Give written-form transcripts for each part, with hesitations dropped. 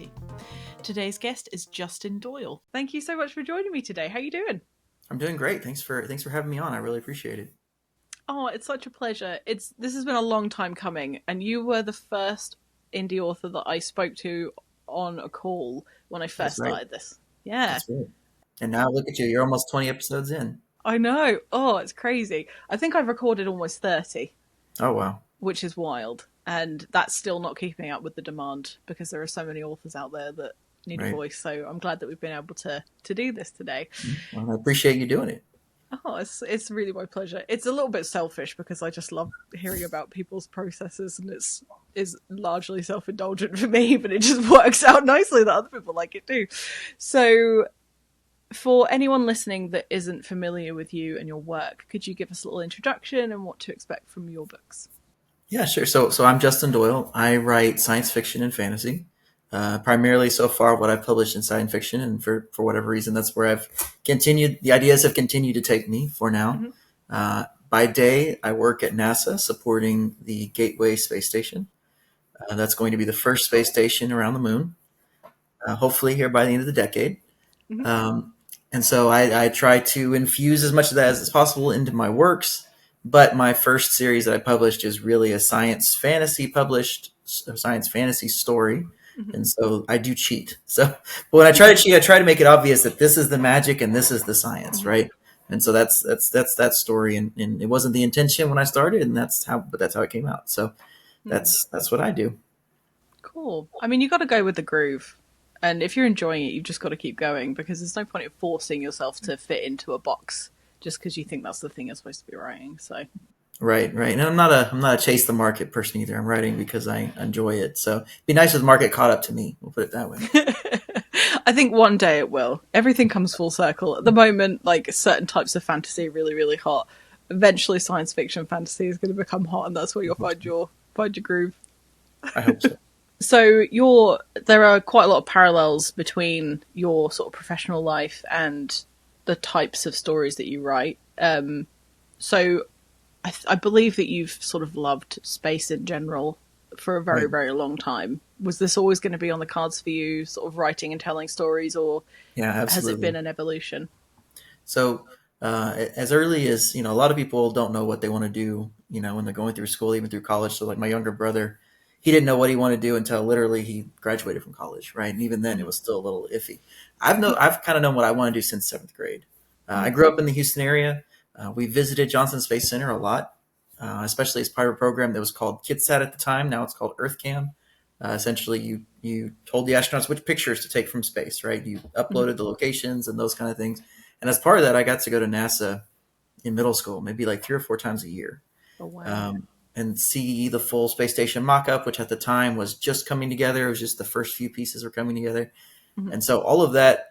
Society. Today's guest is Justin Doyle. Thank you so much for joining me today. How are you doing? I'm doing great. Thanks for having me on. I really appreciate it. Oh, it's such a pleasure. This has been a long time coming, and you were the first indie author that I spoke to on a call when I first That's right. started this. Yeah, That's right. And now look at you. You're almost 20 episodes in. I know. Oh, it's crazy. I think I've recorded almost 30, Oh, wow. which is wild. And that's still not keeping up with the demand because there are so many authors out there that need a Right. voice. So I'm glad that we've been able to do this today. Well, I appreciate you doing it. Oh, it's really my pleasure. It's a little bit selfish because I just love hearing about people's processes, and it's is largely self indulgent for me, but it just works out nicely that other people like it too. So, for anyone listening that isn't familiar with you and your work, could you give us a little introduction and what to expect from your books? Yeah, sure. So I'm Justin Doyle. I write science fiction and fantasy. Primarily so far what I've published in science fiction, and for whatever reason, that's where I've continued. The ideas have continued to take me for now. Mm-hmm. By day, I work at NASA supporting the Gateway space station. That's going to be the first space station around the moon, hopefully here by the end of the decade. Mm-hmm. Um, and so I try to infuse as much of that as possible into my works. But my first series that I published is really a science fantasy story. Mm-hmm. And so I do cheat. So but when I try to cheat, I try to make it obvious that this is the magic and this is the science, Mm-hmm. right? And so that's that story. And it wasn't the intention when I started, and that's how it came out. So that's what I do. Cool. I mean, you got to go with the groove. And if you're enjoying it, you've just got to keep going because there's no point in forcing yourself to fit into a box just because you think that's the thing you're supposed to be writing. So, Right, right. And I'm not a chase the market person either. I'm writing because I enjoy it. So it'd be nice if the market caught up to me. We'll put it that way. I think one day it will. Everything comes full circle. At the moment, like certain types of fantasy are really, really hot. Eventually, science fiction fantasy is going to become hot, and that's where you'll find your groove. I hope so. So there are quite a lot of parallels between your sort of professional life and the types of stories that you write. So I believe that you've sort of loved space in general for a very, Right. very long time. Was this always going to be on the cards for you, sort of writing and telling stories, or Yeah, has it absolutely. been an evolution? So as early as, a lot of people don't know what they want to do, when they're going through school, even through college. So like my younger brother, he didn't know what he wanted to do until literally he graduated from college, right? And even then it was still a little iffy. I've kind of known what I want to do since seventh grade. I grew up in the Houston area. We visited Johnson Space Center a lot, especially as part of a program that was called KidSat at the time. Now it's called EarthCam. Essentially, you told the astronauts which pictures to take from space, right? You uploaded the locations and those kind of things. And as part of that, I got to go to NASA in middle school, maybe like 3 or 4 times a year, Oh, wow. and see the full space station mock-up, which at the time was just coming together. It was just the first few pieces were coming together. Mhm. And so all of that,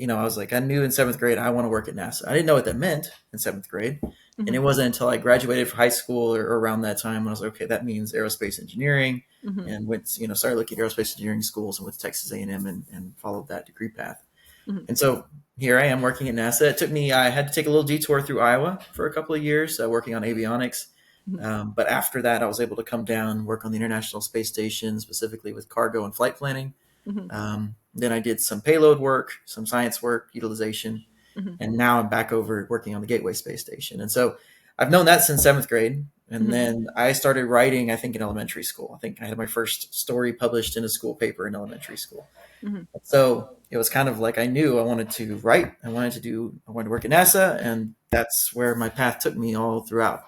I was like, I knew in seventh grade, I want to work at NASA. I didn't know what that meant in seventh grade. And it wasn't until I graduated from high school or around that time when I was like, okay, that means aerospace engineering, Mhm. and went, started looking at aerospace engineering schools and went to Texas A&M and followed that degree path. Mhm. And so here I am working at NASA. I had to take a little detour through Iowa for a couple of years, working on avionics. But after that, I was able to come down, work on the International Space Station, specifically with cargo and flight planning. Mhm. Then I did some payload work, some science work, utilization, Mhm. and now I'm back over working on the Gateway Space Station. And so I've known that since seventh grade. And Mhm. then I started writing, I think, in elementary school. I think I had my first story published in a school paper in elementary school. Mhm. So it was kind of like I knew I wanted to write. I wanted to work at NASA, and that's where my path took me all throughout.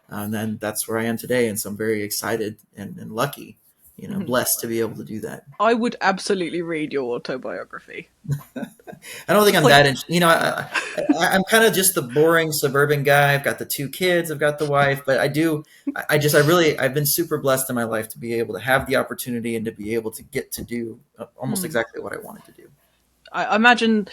And then that's where I am today. And so I'm very excited and lucky, Mhm. blessed to be able to do that. I would absolutely read your autobiography. I don't think Just I'm like, that. I'm kind of just the boring suburban guy. I've got the 2 kids. I've got the wife. But I've been super blessed in my life to be able to have the opportunity and to be able to get to do almost exactly what I wanted to do. I imagine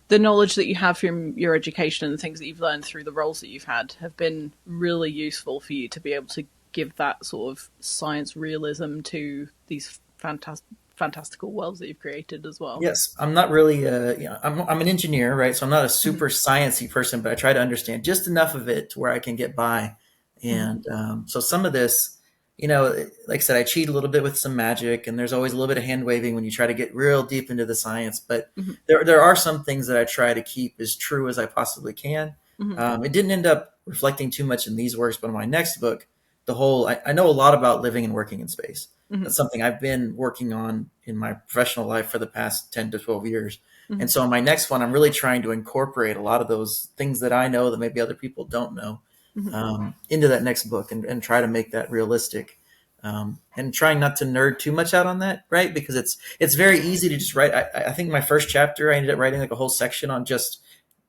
the knowledge that you have from your education and the things that you've learned through the roles that you've had have been really useful for you to be able to give that sort of science realism to these fantastical worlds that you've created as well. Yes, I'm not really. I'm an engineer, right? So I'm not a super sciencey person, but I try to understand just enough of it to where I can get by. And so some of this, like I said, I cheat a little bit with some magic, and there's always a little bit of hand waving when you try to get real deep into the science. But Mhm. there are some things that I try to keep as true as I possibly can. Mhm. It didn't end up reflecting too much in these works, but in my next book, I know a lot about living and working in space. Mhm. That's something I've been working on in my professional life for the past 10 to 12 years. And Mhm. so in my next one, I'm really trying to incorporate a lot of those things that I know that maybe other people don't know Mhm. into that next book, and try to make that realistic. And trying not to nerd too much out on that, right? Because it's very easy to just write. I think my first chapter, I ended up writing like a whole section on just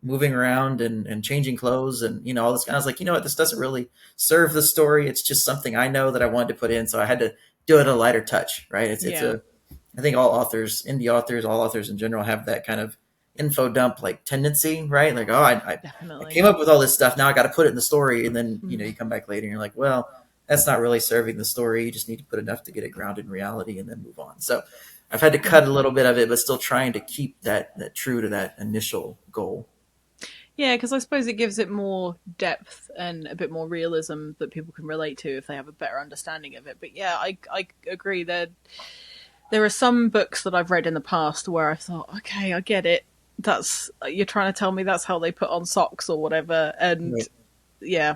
moving around and changing clothes and all this. I was like, you know what, this doesn't really serve the story. It's just something I know that I wanted to put in, so I had to do it a lighter touch, right? It's Yeah, a I think all authors, indie authors, all authors in general have that kind of info dump like tendency, right? Like, oh, I definitely. came up with all this stuff. Now I got to put it in the story. And then, Mm. you come back later and you're like, well, that's not really serving the story. You just need to put enough to get it grounded in reality and then move on. So I've had to Yeah. cut a little bit of it, but still trying to keep that true to that initial goal. Yeah, because I suppose it gives it more depth and a bit more realism that people can relate to if they have a better understanding of it. But yeah, I agree that there are some books that I've read in the past where I thought, okay, I get it. That's you're trying to tell me that's how they put on socks or whatever, and Right. yeah.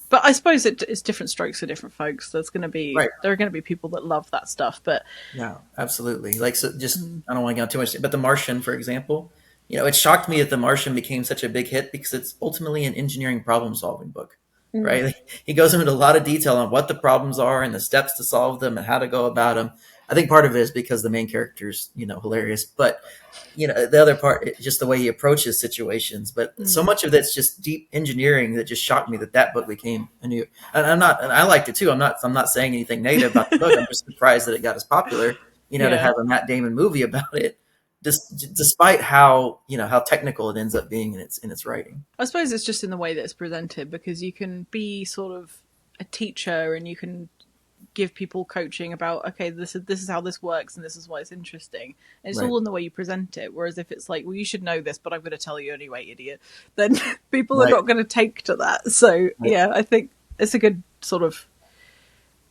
But I suppose it's different strokes for different folks. Right. There are going to be people that love that stuff, but No, absolutely. Like, so just, mm, I don't want to get on too much, but The Martian, for example, it shocked me that The Martian became such a big hit because it's ultimately an engineering problem solving book, mm, right? Like, he goes into a lot of detail on what the problems are and the steps to solve them and how to go about them. I think part of it is because the main character's, hilarious, but the other part, just the way he approaches situations. But so mm, much of that's just deep engineering that just shocked me that book became a new. And and I liked it too. I'm not saying anything negative about the book. I'm just surprised that it got as popular. To yeah. have a Matt Damon movie about it, despite how technical it ends up being in its writing. I suppose it's just in the way that it's presented because you can be sort of a teacher and you can give people coaching about okay, this is how this works and this is why it's interesting. And it's Right. all in the way you present it. Whereas if it's like, well, you should know this, but I'm going to tell you anyway, idiot, then people are Right. not going to take to that. So Right. yeah, I think it's a good sort of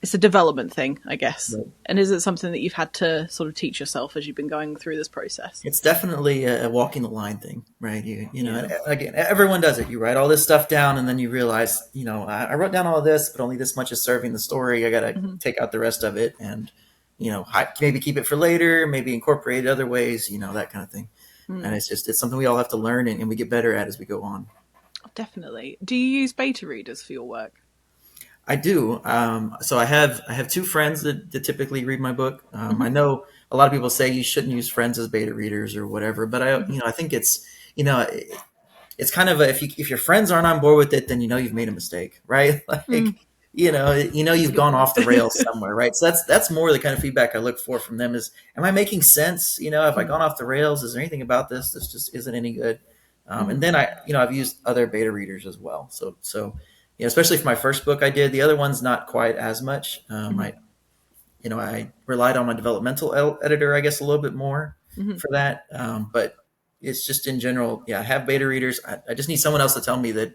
it's a development thing, I guess. Right. And is it something that you've had to sort of teach yourself as you've been going through this process? It's definitely a walking the line thing, right? Yeah. And again, everyone does it. You write all this stuff down, and then you realize, I wrote down all this, but only this much is serving the story. I got to Mm-hmm. take out the rest of it, and maybe keep it for later, maybe incorporate it other ways, that kind of thing. Mm. And it's something we all have to learn, and we get better at as we go on. Definitely. Do you use beta readers for your work? I do. So I have two friends that typically read my book. Mm-hmm. I know a lot of people say you shouldn't use friends as beta readers or whatever, but Mm-hmm. I think you know it's kind of if your friends aren't on board with it, then you've made a mistake, right? Mm. Like That's a you've good gone point. off the rails somewhere, right? So that's more the kind of feedback I look for from them is, am I making sense? Have I Mm. gone off the rails? Is there anything about this that just isn't any good? Mm-hmm. And then I've used other beta readers as well. So especially for my first book I did. The other one's not quite as much. Mm-hmm. I relied on my developmental editor, I guess, a little bit more Mm-hmm. for that. But it's just in general, yeah, I have beta readers. I just need someone else to tell me that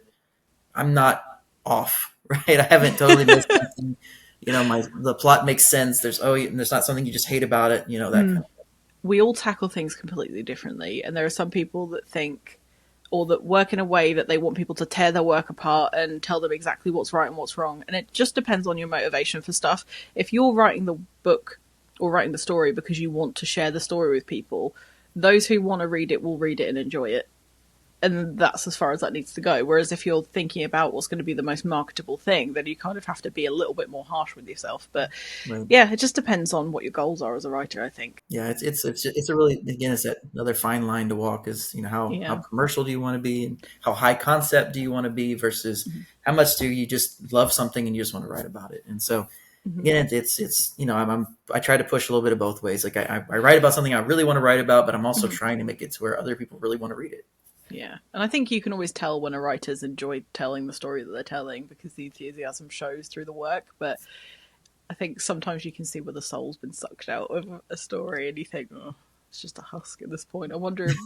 I'm not off, right? I haven't totally missed something. The plot makes sense. There's not something you just hate about it. That kind Mm. We all tackle things completely differently, and there are some people that think or that work in a way that they want people to tear their work apart and tell them exactly what's right and what's wrong. And it just depends on your motivation for stuff. If you're writing the book or writing the story because you want to share the story with people, those who want to read it will read it and enjoy it. And that's as far as that needs to go. Whereas if you're thinking about what's going to be the most marketable thing, then you kind of have to be a little bit more harsh with yourself. But of, right. yeah, it just depends on what your goals are as a writer, I think. Yeah, it's a really, again, it's that another fine line to walk is, how Yeah. commercial do you want to be and how high concept do you want to be versus Mm-hmm. how much do you just love something and you just want to write about it. And so Mm-hmm. again, it's I try to push a little bit of both ways. Like I write about something I really want to write about, but I'm also Mm-hmm. trying to make it to where other people really want to read it. Yeah, and I think you can always tell when a writer's enjoyed telling the story that they're telling because the enthusiasm shows through the work. But I think sometimes you can see where the soul's been sucked out of a story, and you think, oh, it's just a husk at this point. I wonder if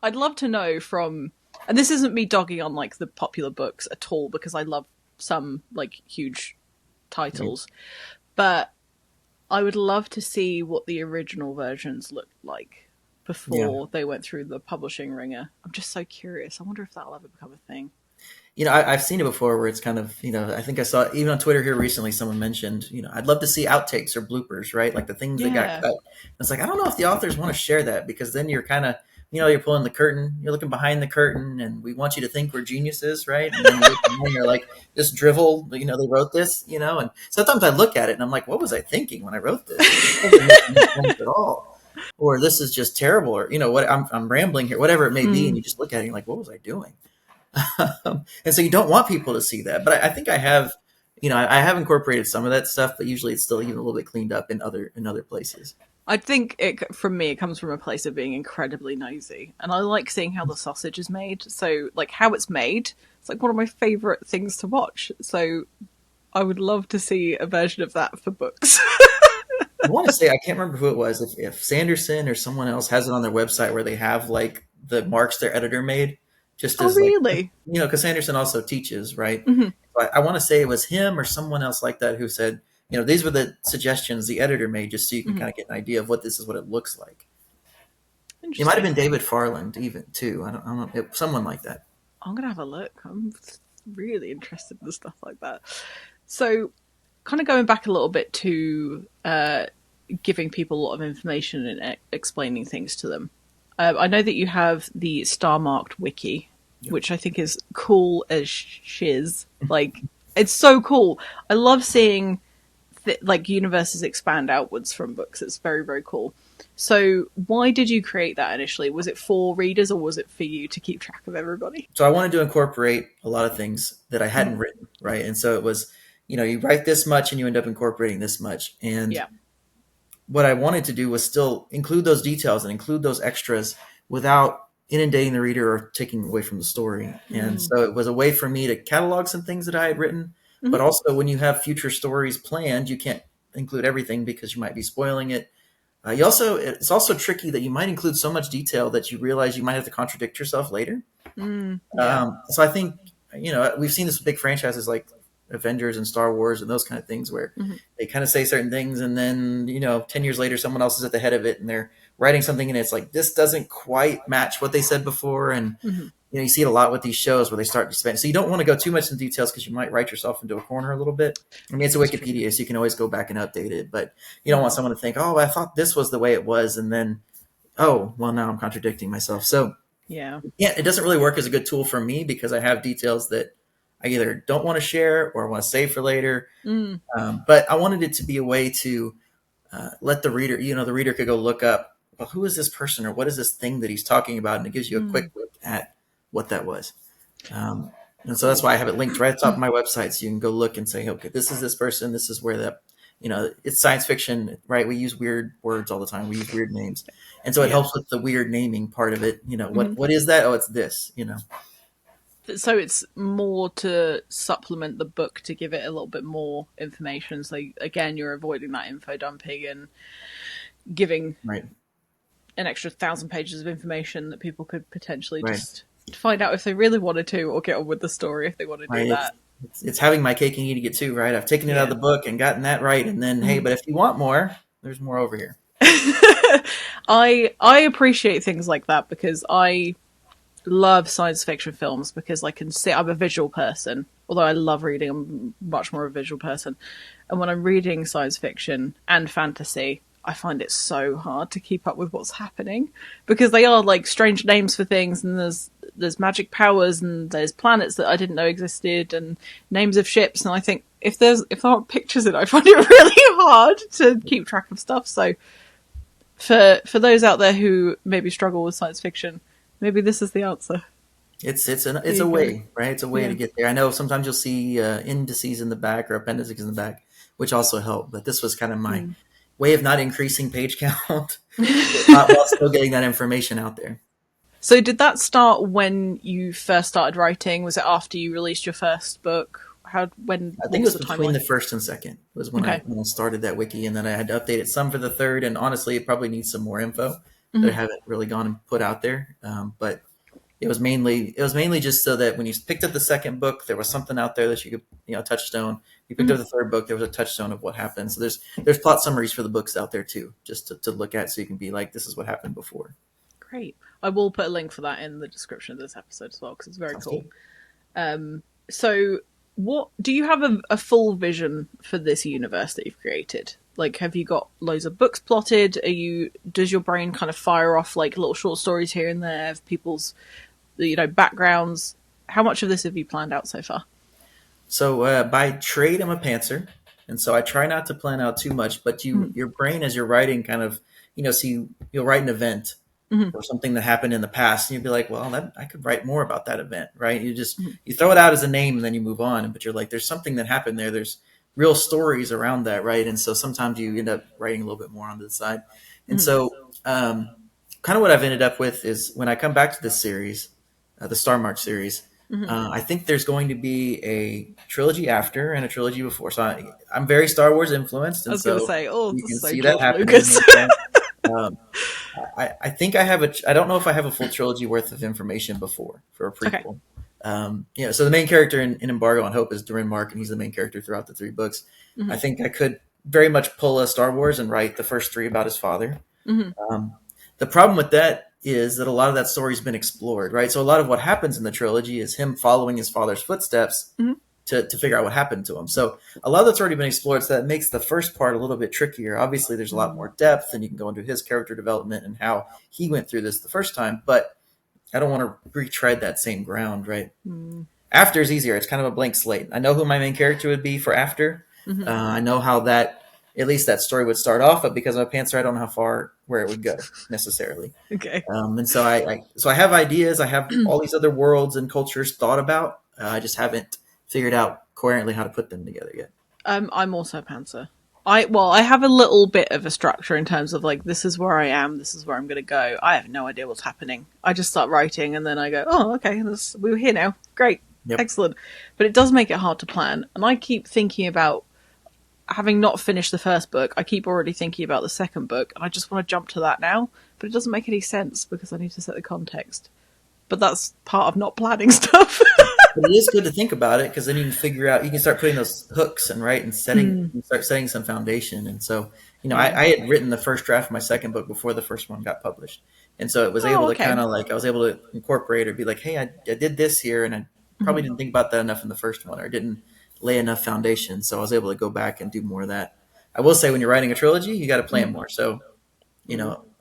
I'd love to know from, and this isn't me dogging on like the popular books at all because I love some like huge Right. titles, but I would love to see what the original versions looked like Yeah. before they went through the publishing ringer. I'm just so curious. I wonder if that'll ever become a thing. I've seen it before where it's kind of, I think I saw even on Twitter here recently, someone mentioned, I'd love to see outtakes or bloopers, right? Like the things that got Yeah. cut. It's like, I don't know if the authors want to share that, because then you're kind of, you're pulling the curtain, you're looking behind the curtain, and we want you to think we're geniuses, right? And then you look behind, you're like, this drivel, they wrote this, and sometimes I look at it and I'm like, what was I thinking when I wrote this? This doesn't make any sense at all. Or this is just terrible, or, what I'm rambling here, whatever it may be. And you just look at it and you're like, what was I doing? And so you don't want people to see that, but I think I have, I have incorporated some of that stuff, but usually it's still even a little bit cleaned up in other places. I think from me, it comes from a place of being incredibly nosy, and I like seeing how the sausage is made. So, like how it's made, it's like one of my favorite things to watch. So, I would love to see a version of that for books. I want to say, I can't remember who it was, if Sanderson or someone else has it on their website where they have like the marks their editor made, just Oh, as like, really? because Sanderson also teaches, right? Mm-hmm. But I want to say it was him or someone else like that who said, these were the suggestions the editor made, just so you can kind of get an idea of what it looks like. It might have been David Farland even too. I don't know, someone like that. I'm gonna have a look. I'm really interested in stuff like that. So, kind of going back a little bit to giving people a lot of information and explaining things to them. I know that you have the star-marked wiki, which I think is cool as shiz. Like, it's so cool. I love seeing like universes expand outwards from books. It's very, very cool. So why did you create that initially? Was it for readers or was it for you to keep track of everybody? So I wanted to incorporate a lot of things that I hadn't written, right? And so it was, you write this much and you end up incorporating this much. And what I wanted to do was still include those details and include those extras without inundating the reader or taking away from the story. And so it was a way for me to catalog some things that I had written, but also when you have future stories planned, you can't include everything because you might be spoiling it. It's also tricky that you might include so much detail that you realize you might have to contradict yourself later. So I think, we've seen this with big franchises like Avengers and Star Wars and those kind of things where they kind of say certain things and then, 10 years later, someone else is at the head of it and they're writing something and it's like, this doesn't quite match what they said before. And, you see it a lot with these shows where they start to spend. So you don't want to go too much in details because you might write yourself into a corner a little bit. I mean, it's a Wikipedia, so you can always go back and update it, but you don't want someone to think, oh, I thought this was the way it was. And then, oh, well, now I'm contradicting myself. So it doesn't really work as a good tool for me because I have details that I either don't want to share or want to save for later. But I wanted it to be a way to let the reader, the reader could go look up, well, who is this person or what is this thing that he's talking about? And it gives you a quick look at what that was. And so that's why I have it linked right at the top of my website. So you can go look and say, okay, this is this person. This is where that, it's science fiction, right? We use weird words all the time. We use weird names. And so it helps with the weird naming part of it. What is that? Oh, it's this, So it's more to supplement the book to give it a little bit more information. So again, you're avoiding that info dumping and giving an extra 1,000 pages of information that people could potentially just find out if they really wanted to, or get on with the story if they want to do that. It's having my cake and eating it too, right? I've taken it out of the book and gotten that right, and then hey, but if you want more, there's more over here. I appreciate things like that because I love science fiction films because I can see I'm a visual person. Although I love reading, I'm much more a visual person. And when I'm reading science fiction and fantasy, I find it so hard to keep up with what's happening because they are like strange names for things, and there's magic powers, and there's planets that I didn't know existed, and names of ships. And I think if there aren't pictures in it, I find it really hard to keep track of stuff. So for those out there who maybe struggle with science fiction, maybe this is the answer. It's a way, right? It's a way to get there. I know sometimes you'll see indices in the back or appendices in the back, which also help. But this was kind of my way of not increasing page count while still getting that information out there. So did that start when you first started writing? Was it after you released your first book? I think it was between the first and second was when I started that wiki, and then I had to update it some for the third. And honestly, it probably needs some more info that I haven't really gone and put out there. But it was mainly just so that when you picked up the second book, there was something out there that you could, touchstone, you picked up the third book, there was a touchstone of what happened. So there's plot summaries for the books out there too, just to look at, so you can be like, this is what happened before. Great. I will put a link for that in the description of this episode as well, because it's very Sounds cool. good. So, what do you have a full vision for this universe that you've created? Like, have you got loads of books plotted? Does your brain kind of fire off like little short stories here and there of people's, backgrounds? How much of this have you planned out so far? So by trade, I'm a pantser, and so I try not to plan out too much. But your brain, as you're writing, kind of, see, you'll write an event Mm-hmm. or something that happened in the past, and you'd be like, well, I could write more about that event, right? Mm-hmm. You throw it out as a name, and then you move on. But you're like, there's something that happened there. There's real stories around that, right? And so sometimes you end up writing a little bit more onto the side. And Mm-hmm. so, kind of what I've ended up with is, when I come back to this series, the Star March series, Mm-hmm. I think there's going to be a trilogy after and a trilogy before. So I'm very Star Wars influenced, I and was going to so say, oh, you this can is so see that George happening. Lucas. Um, I think I have I don't know if I have a full trilogy worth of information before for a Okay. prequel. So the main character in Embargo on Hope is Durin Mark, and he's the main character throughout the three books. Mm-hmm. I think I could very much pull a Star Wars and write the first three about his father. Mm-hmm. Um, the problem with that is that a lot of that story's been explored, right? So a lot of what happens in the trilogy is him following his father's footsteps Mm-hmm. to figure out what happened to him. So a lot of that's already been explored, so that makes the first part a little bit trickier. Obviously, there's a lot more depth, and you can go into his character development and how he went through this the first time, but I don't want to retread that same ground, right? Mm-hmm. After is easier. It's kind of a blank slate. I know who my main character would be for After. Mm-hmm. I know how at least that story would start off, but because I'm a pantser, I don't know where it would go necessarily. Okay. And so I have ideas. I have all these other worlds and cultures thought about. I just haven't figured out coherently how to put them together yet. I'm also a pantser. I have a little bit of a structure in terms of like, this is where I am, this is where I'm going to go. I have no idea what's happening. I just start writing, and then I go, oh, okay, we're here now. Great, Yep. excellent. But it does make it hard to plan, and I keep thinking about, having not finished the first book, I keep already thinking about the second book, and I just want to jump to that now, but it doesn't make any sense because I need to set the context. But that's part of not planning stuff. But it is good to think about it, because then you can figure out, you can start putting those hooks and start setting some foundation. And so, Yeah. I had written the first draft of my second book before the first one got published. And so it was able Oh, to okay. kind of like, I was able to incorporate or be like, hey, I did this here, and I probably didn't think about that enough in the first one, or didn't lay enough foundation. So I was able to go back and do more of that. I will say, when you're writing a trilogy, you got to plan more. So,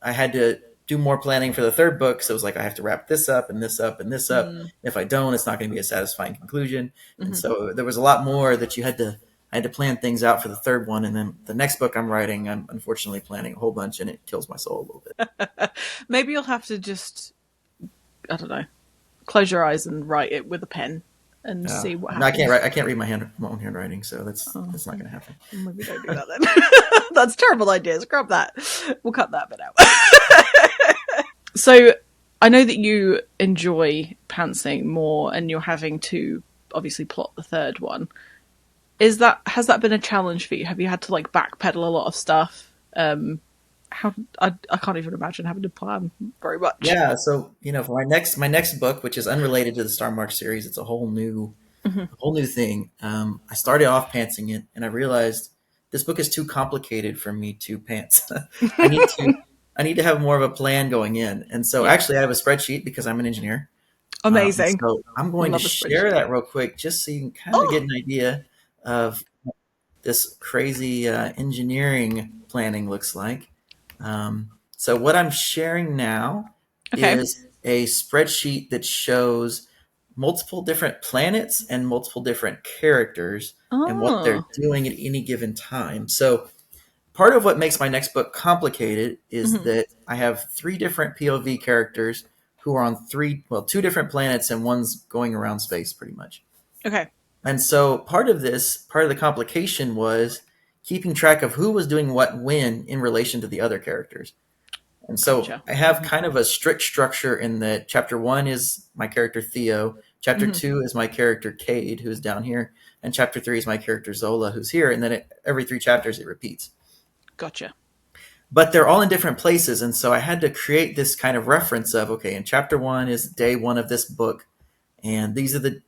I had to do more planning for the third book. So it was like, I have to wrap this up and this up and this up. If I don't, it's not going to be a satisfying conclusion. And so there was a lot more that I had to plan things out for the third one. And then the next book I'm writing, I'm unfortunately planning a whole bunch, and it kills my soul a little bit. Maybe you'll have to just, I don't know, close your eyes and write it with a pen and see what No, happens. I can't read my own handwriting. So that's not going to happen. Maybe don't do that then. That's terrible ideas. Scrap that. We'll cut that bit out. So I know that you enjoy pantsing more, and you're having to obviously plot the third one. Has that been a challenge for you? Have you had to like backpedal a lot of stuff? I can't even imagine having to plan very much. Yeah. So, for my next book, which is unrelated to the Star March series, it's a whole new thing. I started off pantsing it, and I realized this book is too complicated for me to pants. I need to have more of a plan going in. And so actually I have a spreadsheet because I'm an engineer. Amazing. So I'm going to Love a share spreadsheet. that real quick, just so you can kind of get an idea of this crazy engineering planning looks like. So what I'm sharing now Okay. is a spreadsheet that shows multiple different planets and multiple different characters and what they're Oh. doing at any given time. So part of what makes my next book complicated is that I have three different POV characters who are on two different planets, and one's going around space pretty much. Okay. And so part of the complication was keeping track of who was doing what when in relation to the other characters. And so Gotcha. I have kind of a strict structure in that chapter 1 is my character Theo, chapter 2 is my character Cade, who's down here, and chapter 3 is my character Zola, who's here, and then every 3 chapters it repeats. Gotcha. But they're all in different places, and so I had to create this kind of reference of, okay, in chapter 1 is day 1 of this book, and these are the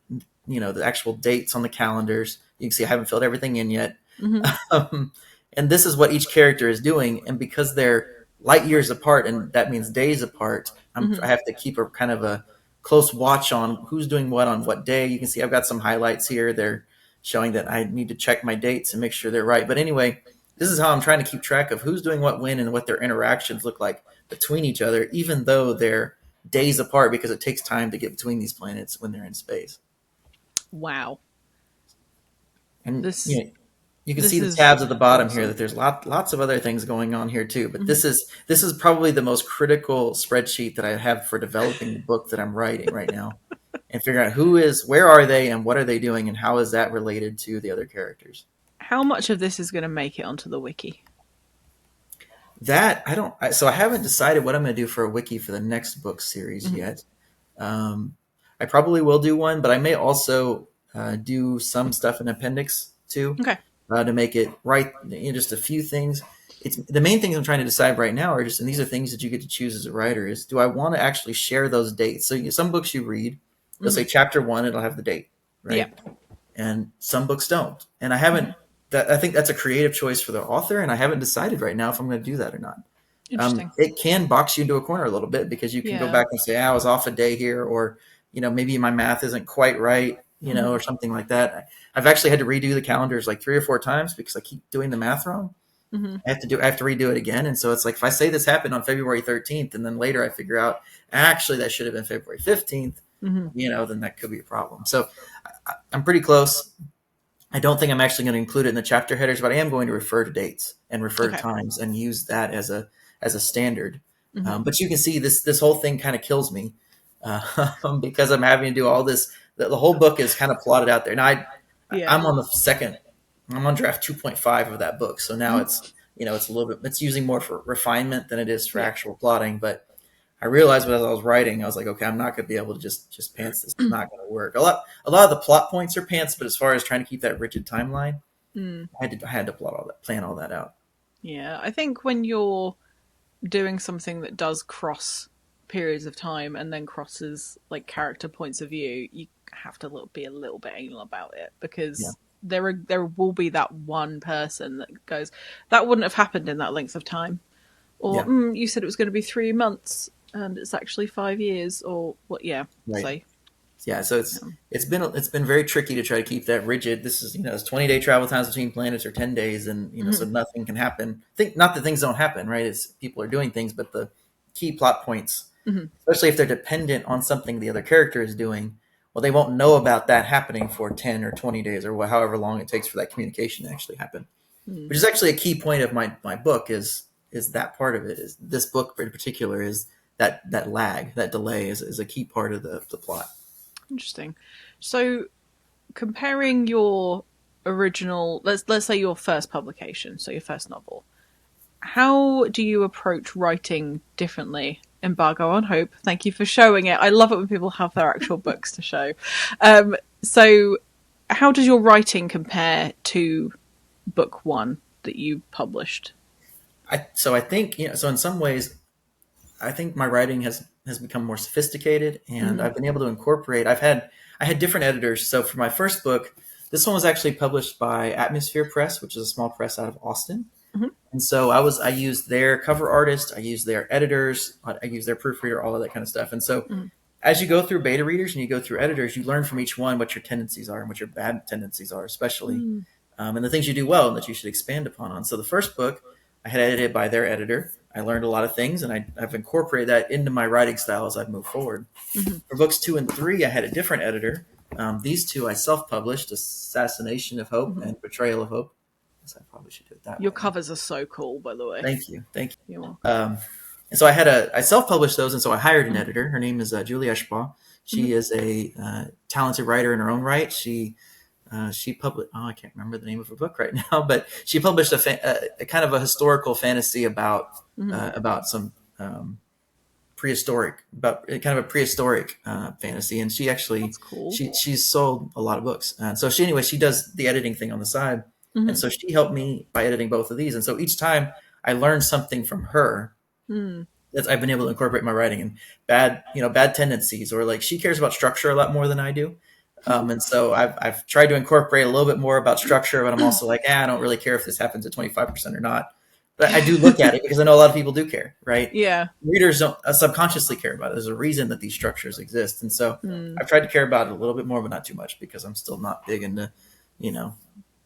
actual dates on the calendars. You can see I haven't filled everything in yet. Hmm. Um, and this is what each character is doing. And because they're light years apart, and that means days apart, Hmm. I have to keep a kind of a close watch on who's doing what on what day. You can see I've got some highlights here. They're showing that I need to check my dates and make sure they're right. But anyway, this is how I'm trying to keep track of who's doing what when and what their interactions look like between each other, even though they're days apart, because it takes time to get between these planets when they're in space. Wow. And This you can see this the is tabs at the bottom here awesome. that there's lots of other things going on here too. But Hmm. this is probably the most critical spreadsheet that I have for developing the book that I'm writing right now, and figuring out where are they, and what are they doing, and how is that related to the other characters. How much of this is going to make it onto the wiki? That I don't. So I haven't decided what I'm going to do for a wiki for the next book series Hmm. yet. Um, I probably will do one, but I may also do some stuff in appendix too, Okay. to make it right. Just a few things. It's the main things I'm trying to decide right now are just, and these are things that you get to choose as a writer. Is do I want to actually share those dates? So some books you read, they'll Hmm. say chapter one, it'll have the date, Yeah. right? And some books don't. And I haven't. Hmm. I think that's a creative choice for the author, and I haven't decided right now if I'm going to do that or not. Interesting. It can box you into a corner a little bit, because you can go Yeah. back and say, I was off a day here, or maybe my math isn't quite right, Hmm. or something like that. I've actually had to redo the calendars like 3 or 4 times because I keep doing the math wrong. Hmm. I have to redo it again, and so it's like if I say this happened on February 13th, and then later I figure out actually that should have been February 15th, Hmm. then that could be a problem. So I'm pretty close. I don't think I'm actually going to include it in the chapter headers, but I am going to refer to dates and refer to Okay. times and use that as a standard. Hmm. But you can see this whole thing kind of kills me, because I'm having to do all this. The whole book is kind of plotted out there. Now Yeah. I'm on the second. I'm on draft 2.5 of that book, so now Hmm. it's a little bit. It's using more for refinement than it is for Yeah. actual plotting. But I realized as I was writing, I was like, okay, I'm not going to be able to just pants this. It's not going to work. A lot of the plot points are pants, but as far as trying to keep that rigid timeline, Mm. I had to plan all that out. Yeah. I think when you're doing something that does cross periods of time and then crosses like character points of view, you have to be a little bit anal about it, Yeah, because there will be that one person that goes, that wouldn't have happened in that length of time, or yeah, you said it was going to be 3 months and it's actually 5 years, or what? Yeah. right. So Yeah, so yeah. it's been very tricky to try to keep that rigid. This is it's 20-day travel times between planets, or 10 days, and so Hmm. nothing can happen. Think not that things don't happen, right? It's people are doing things, but the key plot points, Hmm. especially if they're dependent on something the other character is doing, well, they won't know about that happening for 10 or 20 days, or however long it takes for that communication to actually happen. Hmm. Which is actually a key point of my book is that part of it. Is this book in particular is that lag, that delay is a key part of the plot. Interesting. So comparing your original, let's say your first publication, so your first novel, how do you approach writing differently? Embargo on Hope. Thank you for showing it. I love it when people have their actual books to show. So, how does your writing compare to book one that you published? So I think so in some ways I think my writing has become more sophisticated, and Mm-hmm. I've been able to incorporate. I had different editors. So for my first book, this one was actually published by Atmosphere Press, which is a small press out of Austin. Mm-hmm. And so I used their cover artist, I used their editors, I used their proofreader, all of that kind of stuff. And so Mm-hmm. as you go through beta readers and you go through editors, you learn from each one what your tendencies are and what your bad tendencies are, especially, and the things you do well and that you should expand upon on. So the first book I had edited by their editor. I learned a lot of things, and I've incorporated that into my writing style as I've moved forward. Mm-hmm. For books 2 and 3, I had a different editor. These two I self-published: Assassination of Hope Mm-hmm. and Betrayal of Hope. I probably should do it that Your way. covers are so cool, by the way. Thank you, thank you. You're welcome. And so I self-published those, and so I hired an Mm-hmm. editor. Her name is Julie Eschbaugh. Mm-hmm. She is a talented writer in her own right. She published. Oh, I can't remember the name of her book right now, but she published a kind of a historical fantasy Mm-hmm. about some prehistoric, about kind of a prehistoric fantasy. And she actually That's cool. she's sold a lot of books. And so she does the editing thing on the side, and Mm-hmm. so she helped me by editing both of these. And so each time I learned something from her Mm-hmm. that I've been able to incorporate in my writing, and bad tendencies, or like she cares about structure a lot more than I do. And so I've tried to incorporate a little bit more about structure, but I'm also like, I don't really care if this happens at 25% or not. But I do look at it because I know a lot of people do care, right? Yeah. Readers don't subconsciously care about it. There's a reason that these structures exist. And so Mm. I've tried to care about it a little bit more, but not too much because I'm still not big into, you know,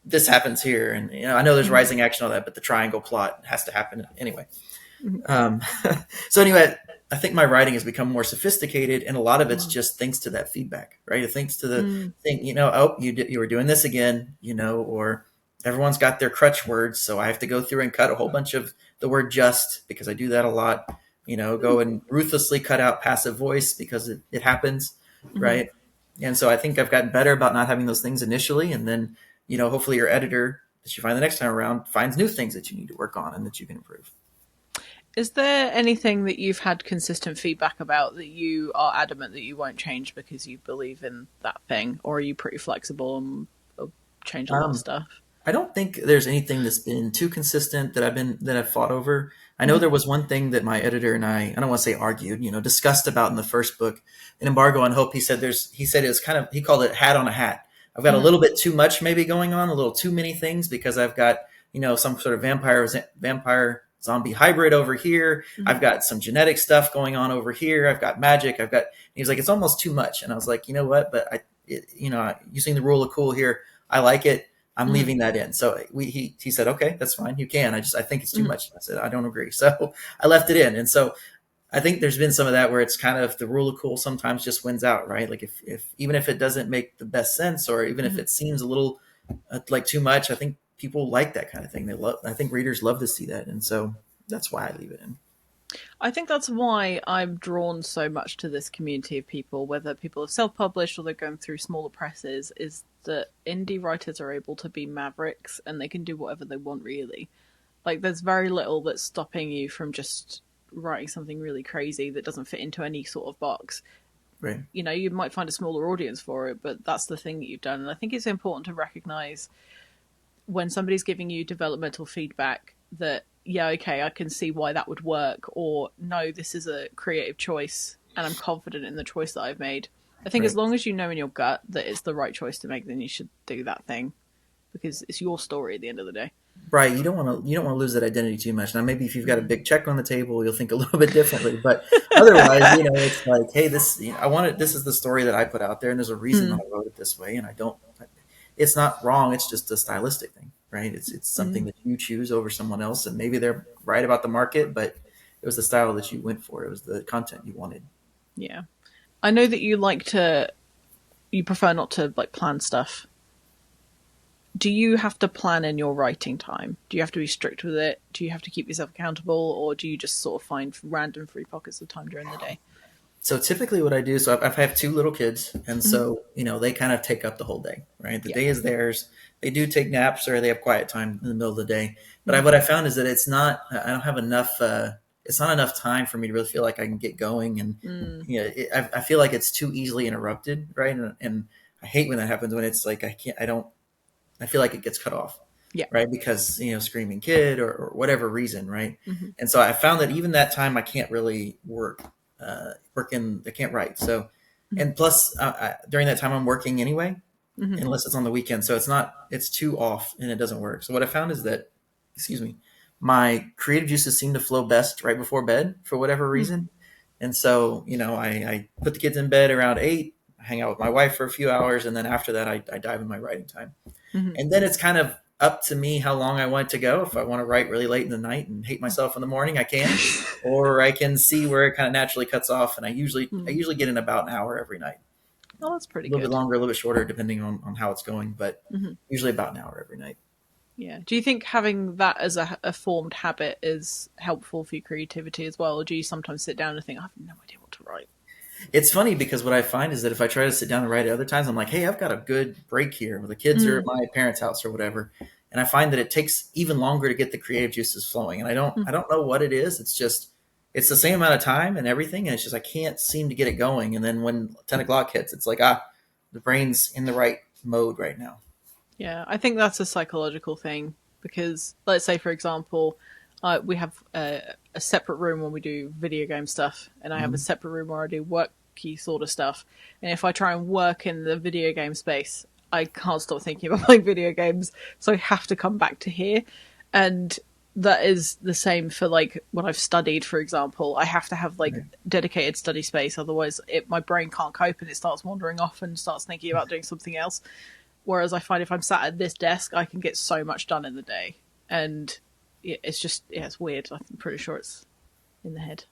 this happens here. And, I know there's Mm. rising action on that, but the triangle plot has to happen anyway. Mm. Um, so anyway, I think my writing has become more sophisticated, and a lot of it's Mm. just thanks to that feedback, right? Thanks to the Mm. thing, oh, you were doing this again, or everyone's got their crutch words, so I have to go through and cut a whole bunch of the word just because I do that a lot. Go and ruthlessly cut out passive voice because it happens, Mm. right? And so I think I've gotten better about not having those things initially, and then hopefully your editor that you find the next time around finds new things that you need to work on and that you can improve. Is there anything that you've had consistent feedback about that you are adamant that you won't change because you believe in that thing, or are you pretty flexible and change a lot of Um, stuff? I don't think there's anything that's been too consistent that I've fought over. I know Mm. there was one thing that my editor and I don't want to say argued, discussed about in the first book, in Embargo on Hope. He said it was kind of, he called it hat on a hat. I've got a Mm. little bit too much maybe going on, a little too many things because I've got, some sort of vampire zombie hybrid over here. Mm. I've got some genetic stuff going on over here. I've got magic. He was like, it's almost too much. And I was like, you know what? But using the rule of cool here, I like it. I'm Mm. leaving that in. So he said, okay, that's fine. You can. I think it's too Mm. much. I said, I don't agree. So I left it in. And so I think there's been some of that where it's kind of the rule of cool sometimes just wins out, right? Like if even if it doesn't make the best sense, or even if Mm. it seems a little like too much, I think people like that kind of thing. I think readers love to see that. And so that's why I leave it in. I think that's why I'm drawn so much to this community of people, whether people are self-published or they're going through smaller presses, is that indie writers are able to be mavericks and they can do whatever they want, really. Like, there's very little that's stopping you from just writing something really crazy that doesn't fit into any sort of box. Right. You might find a smaller audience for it, but that's the thing that you've done. And I think it's important to recognize when somebody's giving you developmental feedback that, yeah, okay, I can see why that would work, or no, this is a creative choice and I'm confident in the choice that I've made. I think Right. as long as you know in your gut that it's the right choice to make, then you should do that thing because it's your story at the end of the day. Right. You don't want to lose that identity too much. Now, maybe if you've got a big check on the table, you'll think a little bit differently. But otherwise, it's like, hey, this I want it. This is the story that I put out there, and there's a reason Mm. that I wrote it this way. And I don't. It's not wrong. It's just a stylistic thing, right? It's something Mm. that you choose over someone else, and maybe they're right about the market, but it was the style that you went for. It was the content you wanted. Yeah. I know that you prefer not to like plan stuff. Do you have to plan in your writing time? Do you have to be strict with it? Do you have to keep yourself accountable, or do you just sort of find random free pockets of time during the day? So typically what I do, so I have two little kids, and Mm-hmm. so, they kind of take up the whole day, right? The Yeah. day is theirs. They do take naps or they have quiet time in the middle of the day. But Mm-hmm. what I found is that I don't have enough, it's not enough time for me to really feel like I can get going. And, Mm. I feel like it's too easily interrupted, right? And I hate when that happens, when it's like, I feel like it gets cut off, Yeah. right? Because, screaming kid or whatever reason, right? Mm-hmm. And so I found that even that time I can't really I can't write. So, Mm-hmm. and plus during that time I'm working anyway, Mm-hmm. unless it's on the weekend. So it's too off and it doesn't work. So what I found is that, excuse me, my creative juices seem to flow best right before bed for whatever reason. And so, I put the kids in bed around 8, hang out with my wife for a few hours. And then after that, I dive in my writing time. Mm-hmm. And then it's kind of up to me how long I want it to go. If I want to write really late in the night and hate myself in the morning, I can, or I can see where it kind of naturally cuts off. And I usually get in about an hour every night. Oh, that's A pretty little good. bit longer, a little bit shorter, depending on how it's going, but Mm-hmm. usually about an hour every night. Yeah. Do you think having that as a formed habit is helpful for your creativity as well, or do you sometimes sit down and think, I have no idea what to write? It's funny because what I find is that if I try to sit down and write at other times, I'm like, hey, I've got a good break here where the kids are at my parents' house or whatever. And I find that it takes even longer to get the creative juices flowing. And I don't know what it is. It's the same amount of time and everything. And it's just, I can't seem to get it going. And then when 10 o'clock hits, it's like, the brain's in the right mode right now. Yeah, I think that's a psychological thing because, let's say, for example, we have a separate room when we do video game stuff, and I have a separate room where I do work worky sort of stuff. And if I try and work in the video game space, I can't stop thinking about playing video games. So I have to come back to here. And that is the same for like when I've studied, for example. I have to have like dedicated study space, otherwise my brain can't cope and it starts wandering off and starts thinking about doing something else. Whereas I find if I'm sat at this desk, I can get so much done in the day. And it's just, it's weird. I'm pretty sure it's in the head.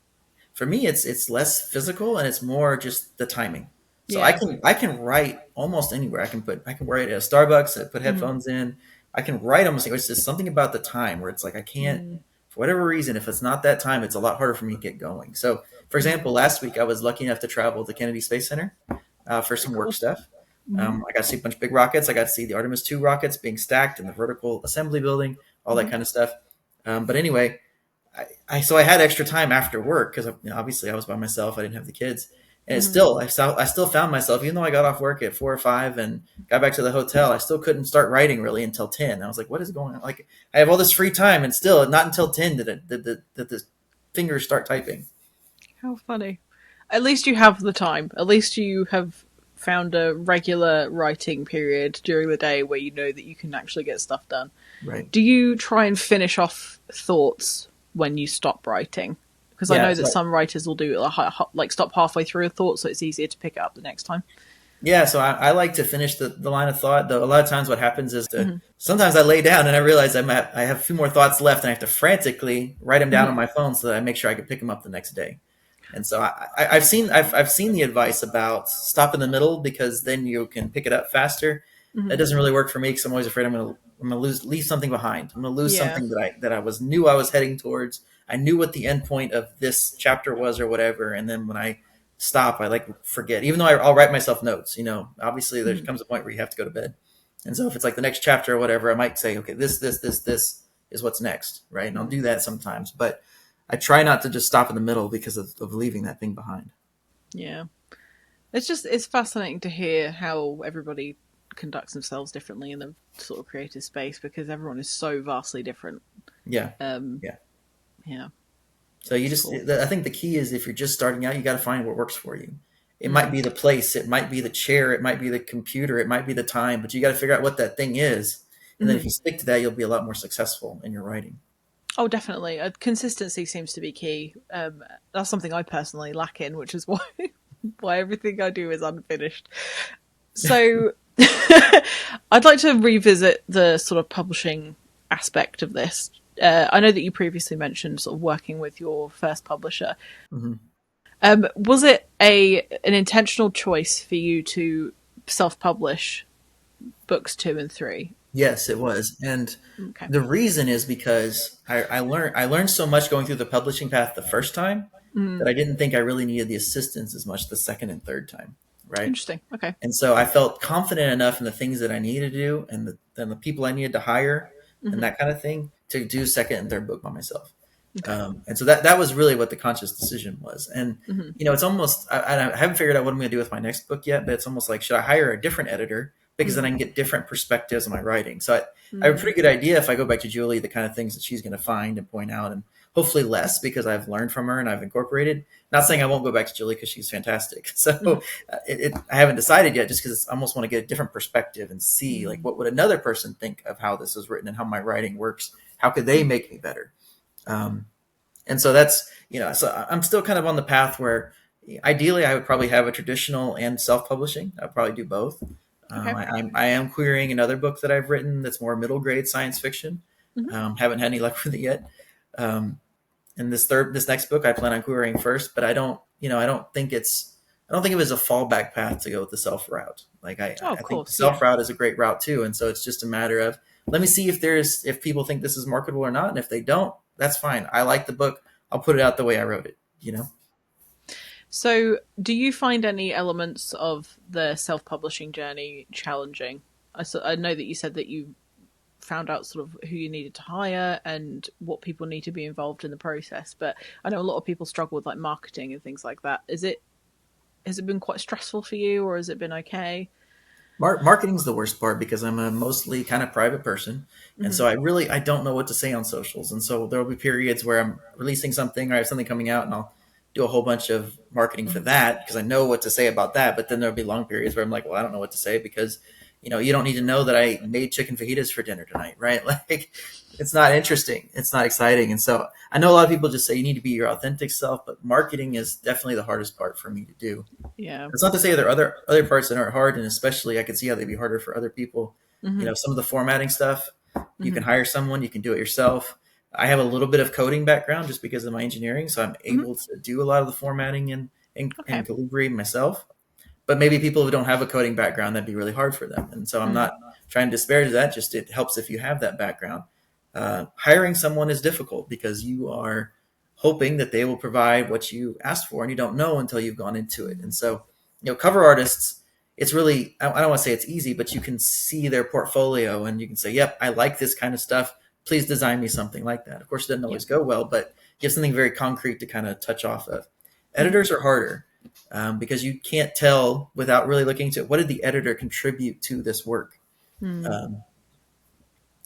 For me, it's less physical and it's more just the timing. So Yeah. I can write almost anywhere. I can write at a Starbucks. I put headphones in. I can write almost anywhere. It's just something about the time where it's like I can't, for whatever reason, if it's not that time, it's a lot harder for me to get going. So, for example, last week I was lucky enough to travel to Kennedy Space Center for some work stuff. I got to see a bunch of big rockets. I got to see the Artemis 2 rockets being stacked in the vertical assembly building, all that kind of stuff. But anyway, so I had extra time after work because obviously I was by myself. I didn't have the kids. And it's still, I still found myself, even though I got off work at 4 or 5 and got back to the hotel, I still couldn't start writing really until 10. I was like, what is going on? Like, I have all this free time and still not until 10 did the fingers start typing. How funny. At least you have the time. At least you have found a regular writing period during the day where you know that you can actually get stuff done. Right. Do you try and finish off thoughts when you stop writing? Because I know that some writers will do like stop halfway through a thought, so it's easier to pick it up the next time. Yeah, so I like to finish the line of thought. Though a lot of times what happens is sometimes I lay down and I realize I have a few more thoughts left and I have to frantically write them down on my phone so that I make sure I can pick them up the next day. And so I've seen the advice about stop in the middle because then you can pick it up faster. That doesn't really work for me because I'm always afraid I'm going to leave something behind. I'm going to lose something that I knew I was heading towards. I knew what the end point of this chapter was or whatever. And then when I stop, I forget, even though I'll write myself notes, obviously there comes a point where you have to go to bed. And so if it's like the next chapter or whatever, I might say, okay, this is what's next. Right. And I'll do that sometimes, but I try not to just stop in the middle because of leaving that thing behind. Yeah. It's fascinating to hear how everybody conducts themselves differently in the sort of creative space because everyone is so vastly different. Yeah. Yeah. So I think the key is if you're just starting out, you got to find what works for you. It might be the place, it might be the chair, it might be the computer, it might be the time, but you got to figure out what that thing is. And then if you stick to that, you'll be a lot more successful in your writing. Oh, definitely. Consistency seems to be key. That's something I personally lack in, which is why everything I do is unfinished. So I'd like to revisit the sort of publishing aspect of this. I know that you previously mentioned sort of working with your first publisher. Was it an intentional choice for you to self-publish books 2 and 3? Yes, it was. And the reason is because I learned so much going through the publishing path the first time that I didn't think I really needed the assistance as much the second and third time. Right. Interesting. Okay. And so I felt confident enough in the things that I needed to do and the people I needed to hire and that kind of thing to do second and third book by myself. And so that was really what the conscious decision was. And, it's almost, I haven't figured out what I'm going to do with my next book yet, but it's almost like, should I hire a different editor? Because then I can get different perspectives on my writing. So I have a pretty good idea if I go back to Julie, the kind of things that she's going to find and point out, and hopefully less because I've learned from her and I've incorporated. Not saying I won't go back to Julie because she's fantastic. So I haven't decided yet just because I almost want to get a different perspective and see like what would another person think of how this is written and how my writing works. How could they make me better? And so that's, so I'm still kind of on the path where ideally I would probably have a traditional and self-publishing. I'll probably do both. I am querying another book that I've written that's more middle grade science fiction. Haven't had any luck with it yet. And this next book I plan on querying first, but I don't think of it as a fallback path to go with the self route. Like I think the self route is a great route too. And so it's just a matter of, let me see if people think this is marketable or not. And if they don't, that's fine. I like the book. I'll put it out the way I wrote it, So do you find any elements of the self-publishing journey challenging? I know that you said that you found out sort of who you needed to hire and what people need to be involved in the process, but I know a lot of people struggle with like marketing and things like that. Has it been quite stressful for you, or has it been okay? Marketing's the worst part because I'm a mostly kind of private person. And so I don't know what to say on socials. And so there'll be periods where I'm releasing something or I have something coming out and I'll do a whole bunch of marketing for that because I know what to say about that. But then there'll be long periods where I'm like, well, I don't know what to say because, you don't need to know that I made chicken fajitas for dinner tonight, right? Like, it's not interesting. It's not exciting. And so I know a lot of people just say you need to be your authentic self, but marketing is definitely the hardest part for me to do. Yeah. It's not to say there are other parts that aren't hard, and especially I can see how they'd be harder for other people. Hmm. Some of the formatting stuff, you Hmm. can hire someone, you can do it yourself. I have a little bit of coding background just because of my engineering, so I'm Hmm. able to do a lot of the formatting and Okay. calligraphy myself. But maybe people who don't have a coding background, that'd be really hard for them. And so I'm Mm. not trying to disparage that. Just it helps if you have that background. Hiring someone is difficult because you are hoping that they will provide what you asked for, and you don't know until you've gone into it. And so, cover artists, it's really, I don't want to say it's easy, but you can see their portfolio and you can say, yep, I like this kind of stuff. Please design me something like that. Of course, it doesn't Yep. always go well, but you have something very concrete to kind of touch off of. Hmm. Editors are harder because you can't tell without really looking into it, what did the editor contribute to this work? Mm. Um,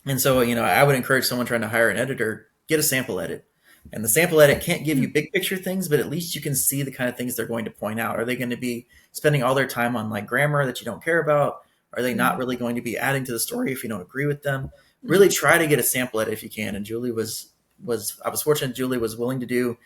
and so, I would encourage someone trying to hire an editor, get a sample edit. And the sample edit can't give you Mm. big picture things, but at least you can see the kind of things they're going to point out. Are they going to be spending all their time on like grammar that you don't care about? Are they not Mm. really going to be adding to the story if you don't agree with them? Really Mm. try to get a sample edit if you can. And Julie was I was fortunate Julie was willing to do,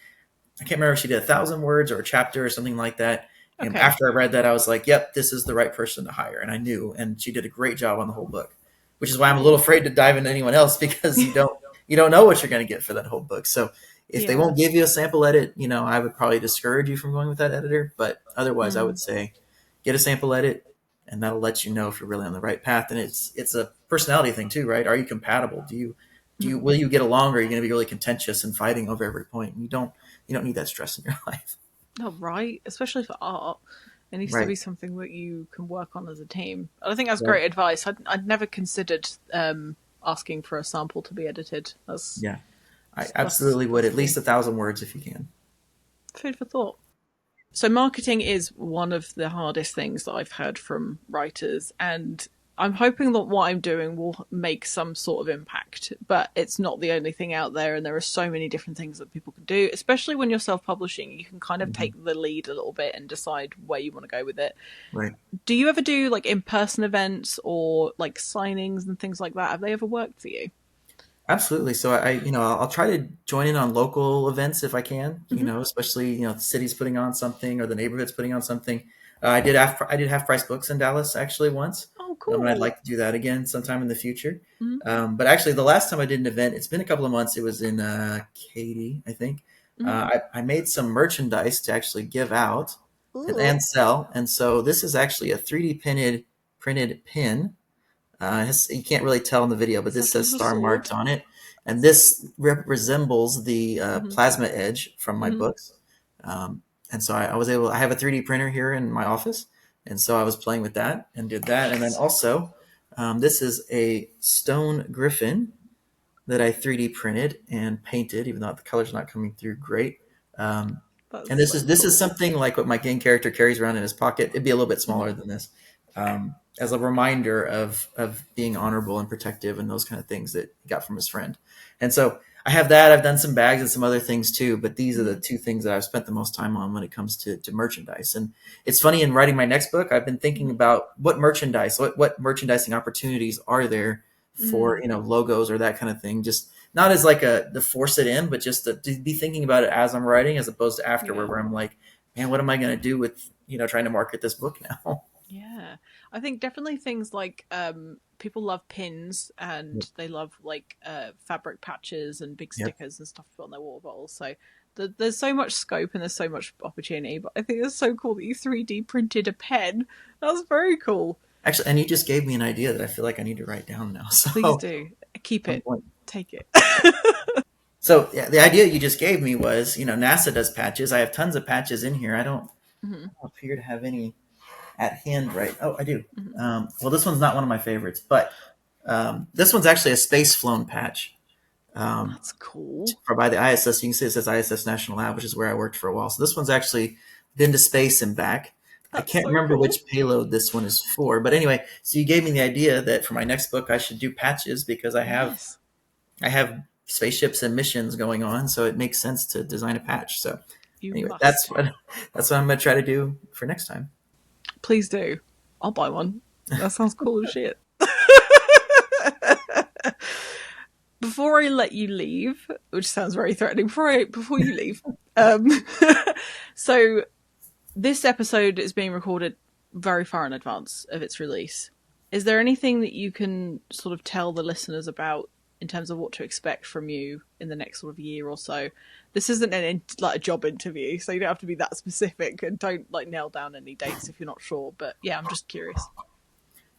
I can't remember if she did 1,000 words or a chapter or something like that. And Okay. after I read that, I was like, yep, this is the right person to hire. And I knew, and she did a great job on the whole book, which is why I'm a little Cool. afraid to dive into anyone else because you don't know what you're going to get for that whole book. So if they Yeah. won't give you a sample edit, I would probably discourage you from going with that editor. But otherwise, I Mm. would say get a sample edit, and that'll let you know if you're really on the right path. And it's a personality thing too, right? Are you compatible? Mm. Will you get along, or are you going to be really contentious and fighting over every point? You don't need that stress in your life. Oh, right. Especially for art, it needs to Right. be something that you can work on as a team. And I think that's Right. great advice. I'd never considered asking for a sample to be edited. Yeah. I That's absolutely would. that's At cool. least 1,000 words if you can. Food for thought. So marketing is one of the hardest things that I've heard from writers, and I'm hoping that what I'm doing will make some sort of impact, but it's not the only thing out there, and there are so many different things that people can do, especially when you're self-publishing. You can kind of Mhm. take the lead a little bit and decide where you want to go with it. Right. Do you ever do like in-person events or like signings and things like that? Have they ever worked for you? Absolutely. So I'll try to join in on local events if I can, Hmm. especially, the city's putting on something or the neighborhood's putting on something. I did half price books in Dallas actually once. Oh, And I'd cool. like to do that again sometime in the future. Hmm. But actually the last time I did an event, it's been a couple of months. It was in Katy, I think. Hmm. I made some merchandise to actually give out Ooh, and sell. And so this is actually a 3D printed pin. You can't really tell in the video, but is this that says as a star sword? marked on it. And That's dope. this resembles the Hmm. plasma edge from my Hmm. books. And so I have a 3D printer here in my office. And so I was playing with that and did that. And then Nice. also, this is a stone griffin that I 3D printed and painted, even though the color's not coming through great. Um, That's and so this is cool. something like what my game character carries around in his pocket. It'd be a little bit Hmm. smaller than this, as a reminder of being honorable and protective and those kind of things that he got from his friend. And so I have that. I've done some bags and some other things too, but these are the Hmm. two things that I've spent the most time on when it comes to merchandise. And it's funny, in writing my next book, I've been thinking about what merchandising opportunities are there for, Mm. logos or that kind of thing. Just not as like a to force it in, but just to be thinking about it as I'm writing, as opposed to afterward, Yeah. where I'm like, man, what am I going to do with trying to market this book now? Yeah. I think definitely things like people love pins Yep. and they love like fabric patches and big Yep. stickers and stuff to put on their water bottles. So there's so much scope and there's so much opportunity. But I think it's so cool that you 3D printed a pen. That's very cool. Actually, and you just gave me an idea that I feel like I need to write down now. Please So do. Keep I'm it. going. Take it. So yeah, the idea you just gave me was, NASA does patches. I have tons of patches in here. Hmm. I don't appear to have any at hand right. Oh, I do. Hmm. Well, this one's not one of my favorites, but this one's actually a space flown patch. Um, That's cool. by the ISS. You can see it says ISS National Lab, which is where I worked for a while. So this one's actually been to space and back. I That's can't so remember cool. which payload this one is for, but anyway, so you gave me the idea that for my next book I should do patches because Yes. I have spaceships and missions going on, so it makes sense to design a patch. So You Anyway, must. that's what I'm gonna try to do for next time. Please do. I'll buy one. That sounds cool as shit. Before I let you leave, which sounds very threatening, before you leave, um, so this episode is being recorded very far in advance of its release. Is there anything that you can sort of tell the listeners about in terms of what to expect from you in the next sort of year or so? This isn't like a job interview, so you don't have to be that specific, and don't like nail down any dates if you're not sure. But yeah, I'm just curious.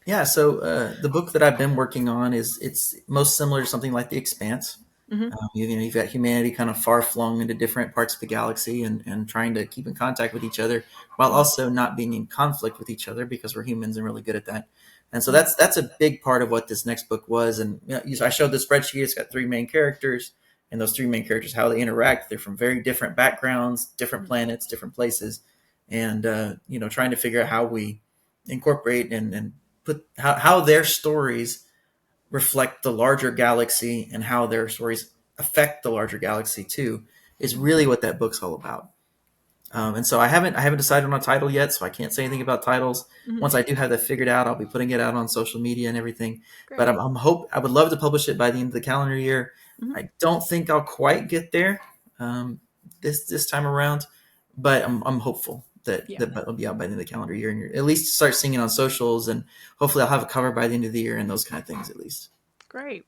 Yeah, so the book that I've been working on it's most similar to something like The Expanse. Mm-hmm. You've got humanity kind of far flung into different parts of the galaxy and trying to keep in contact with each other while also not being in conflict with each other because we're humans and really good at that. And so that's a big part of what this next book was. And I showed the spreadsheet. It's got three main characters, and those three main characters, how they interact. They're from very different backgrounds, different planets, different places, and trying to figure out how we incorporate and put how their stories reflect the larger galaxy and how their stories affect the larger galaxy too is really what that book's all about. And so I haven't decided on a title yet, so I can't say anything about titles. Mm-hmm. Once I do have that figured out, I'll be putting it out on social media and everything. Great. But I would love to publish it by the end of the calendar year. Mm-hmm. I don't think I'll quite get there this time around, but I'm hopeful that it'll be out by the end of the calendar year, and at least start seeing it on socials, and hopefully I'll have a cover by the end of the year and those kind of things at least. Great.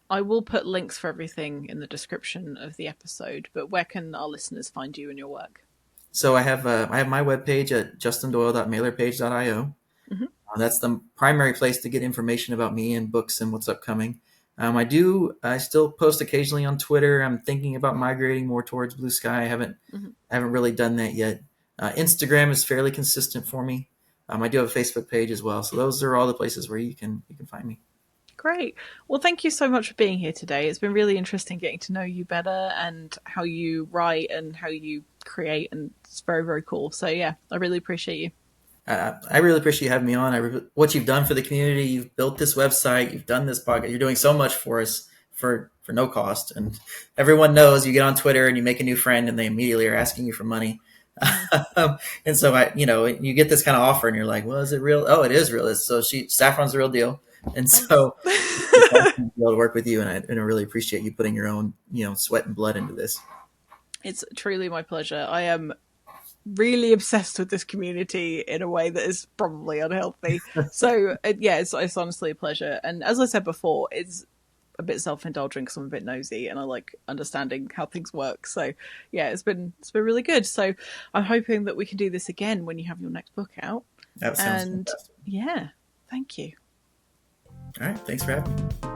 I will put links for everything in the description of the episode, but where can our listeners find you and your work? So I have my webpage at justindoyle.mailerpage.io. Mm-hmm. That's the primary place to get information about me and books and what's upcoming. I still post occasionally on Twitter. I'm thinking about migrating more towards Blue Sky. I haven't really done that yet. Instagram is fairly consistent for me. I do have a Facebook page as well. So those are all the places where you can find me. Great. Well, thank you so much for being here today. It's been really interesting getting to know you better and how you write and how you create, and it's very, very cool. So yeah, I really appreciate you. I really appreciate you having me on. What you've done for the community, you've built this website, you've done this podcast, you're doing so much for us for no cost. And everyone knows you get on Twitter and you make a new friend and they immediately are asking you for money. And so you get this kind of offer and you're like, well, is it real? Oh, it is real. Saffron's the real deal. And so it's awesome to be able to work with you, and I really appreciate you putting your own, sweat and blood into this. It's truly my pleasure. I am really obsessed with this community in a way that is probably unhealthy. So yeah, it's honestly a pleasure. And as I said before, it's a bit self-indulgent because I'm a bit nosy and I like understanding how things work. So yeah, it's been really good. So I'm hoping that we can do this again when you have your next book out. That sounds fantastic. Yeah, thank you. All right, thanks for having me.